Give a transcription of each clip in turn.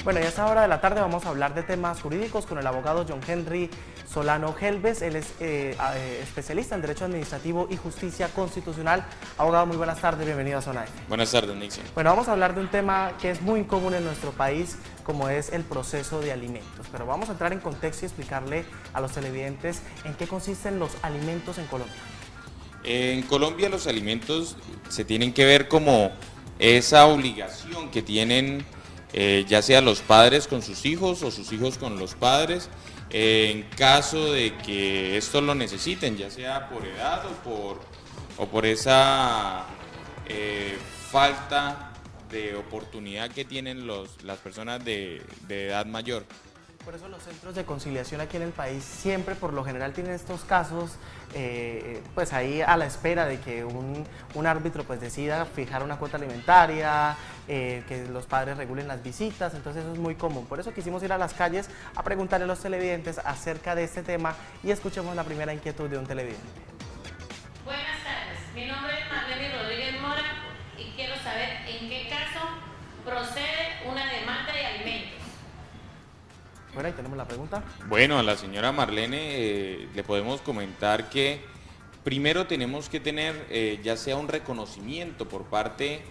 Bueno, y a esta hora de la tarde vamos a hablar de temas jurídicos con el abogado John Henry Solano Helves. Él es especialista en Derecho Administrativo y Justicia Constitucional. Abogado, muy buenas tardes, bienvenido a Zona F. Buenas tardes, Nixon. Bueno, vamos a hablar de un tema que es muy común en nuestro país, como es el proceso de alimentos. Pero vamos a entrar en contexto y explicarle a los televidentes en qué consisten los alimentos en Colombia. En Colombia los alimentos se tienen que ver como esa obligación que tienen ya sea los padres con sus hijos o sus hijos con los padres, en caso de que esto lo necesiten, ya sea por edad o por esa falta de oportunidad que tienen las personas de edad mayor. Por eso los centros de conciliación aquí en el país siempre, por lo general, tienen estos casos, pues ahí a la espera de que un árbitro pues decida fijar una cuota alimentaria, que los padres regulen las visitas, entonces eso es muy común. Por eso quisimos ir a las calles a preguntarle a los televidentes acerca de este tema y escuchemos la primera inquietud de un televidente. Buenas tardes, mi nombre es Marlene Rodríguez Mora y quiero saber en qué caso procede una demanda de alimentos. Bueno, ahí tenemos la pregunta. Bueno, a la señora Marlene le podemos comentar que primero tenemos que tener ya sea un reconocimiento por parte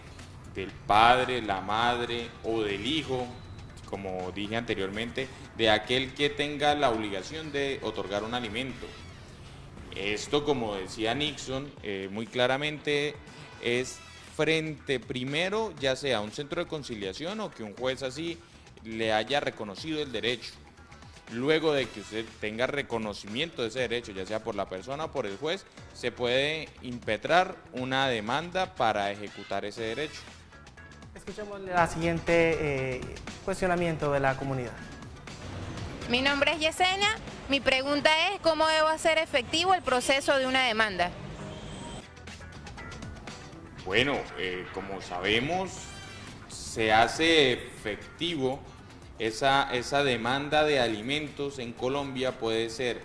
del padre, la madre o del hijo, como dije anteriormente, de aquel que tenga la obligación de otorgar un alimento. Esto, como decía Nixon, muy claramente es frente primero, ya sea a un centro de conciliación o que un juez así le haya reconocido el derecho. Luego de que usted tenga reconocimiento de ese derecho, ya sea por la persona o por el juez, se puede impetrar una demanda para ejecutar ese derecho. Escuchemos la siguiente cuestionamiento de la comunidad. Mi nombre es Yesenia. Mi pregunta es ¿cómo debo hacer efectivo el proceso de una demanda? Bueno, como sabemos, se hace efectivo esa demanda de alimentos en Colombia puede ser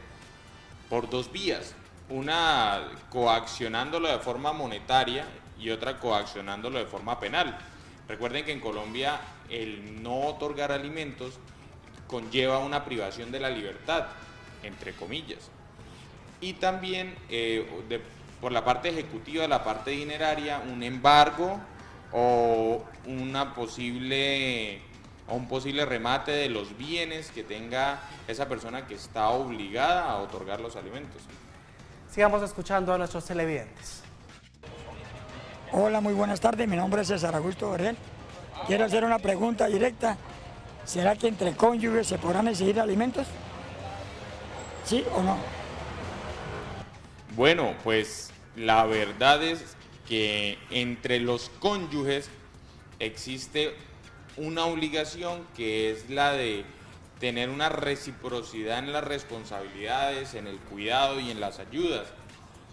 por dos vías. Una coaccionándolo de forma monetaria y otra coaccionándolo de forma penal. Recuerden que en Colombia el no otorgar alimentos conlleva una privación de la libertad, entre comillas. Y también por la parte ejecutiva, la parte dineraria, un embargo o un posible remate de los bienes que tenga esa persona que está obligada a otorgar los alimentos. Sigamos escuchando a nuestros televidentes. Hola, muy buenas tardes, mi nombre es César Augusto Borrell. Quiero hacer una pregunta directa. ¿Será que entre cónyuges se podrán exigir alimentos? ¿Sí o no? Bueno, pues la verdad es que entre los cónyuges existe una obligación que es la de tener una reciprocidad en las responsabilidades, en el cuidado y en las ayudas.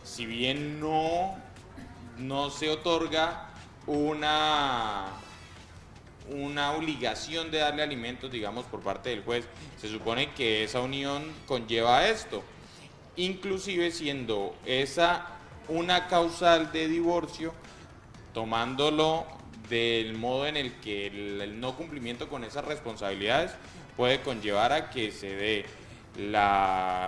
Si bien no se otorga una obligación de darle alimentos, digamos, por parte del juez, se supone que esa unión conlleva esto, inclusive siendo esa una causal de divorcio, tomándolo del modo en el que el no cumplimiento con esas responsabilidades puede conllevar a que se dé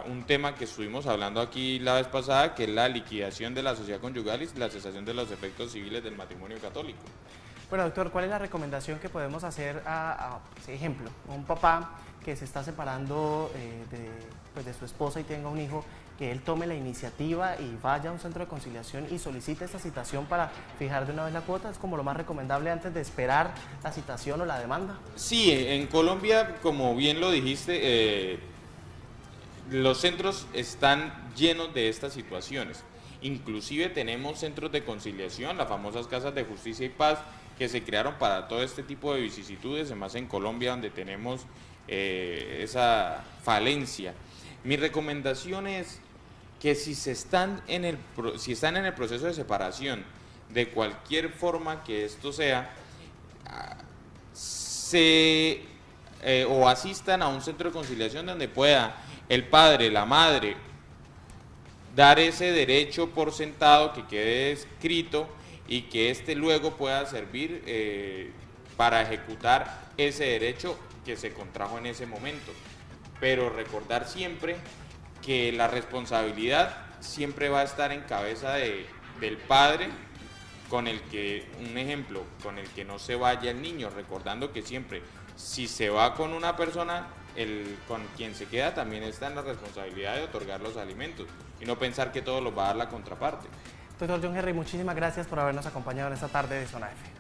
un tema que estuvimos hablando aquí la vez pasada, que es la liquidación de la sociedad conyugal y la cesación de los efectos civiles del matrimonio católico. Bueno, doctor, ¿cuál es la recomendación que podemos hacer por ejemplo, a un papá que se está separando de su esposa y tenga un hijo, que él tome la iniciativa y vaya a un centro de conciliación y solicite esta citación para fijar de una vez la cuota? ¿Es como lo más recomendable antes de esperar la citación o la demanda? Sí, en Colombia, como bien lo dijiste, los centros están llenos de estas situaciones. Inclusive tenemos centros de conciliación, las famosas casas de justicia y paz, que se crearon para todo este tipo de vicisitudes, además en Colombia donde tenemos esa falencia. Mi recomendación es que si están en el proceso de separación, de cualquier forma que esto sea, o asistan a un centro de conciliación donde pueda el padre, la madre, dar ese derecho por sentado, que quede escrito y que luego pueda servir para ejecutar ese derecho que se contrajo en ese momento. Pero recordar siempre que la responsabilidad siempre va a estar en cabeza del padre, con el que, un ejemplo, con el que no se vaya el niño, recordando que siempre, si se va con una persona, con quien se queda también está en la responsabilidad de otorgar los alimentos y no pensar que todo los va a dar la contraparte. Doctor John Henry, muchísimas gracias por habernos acompañado en esta tarde de Zona F.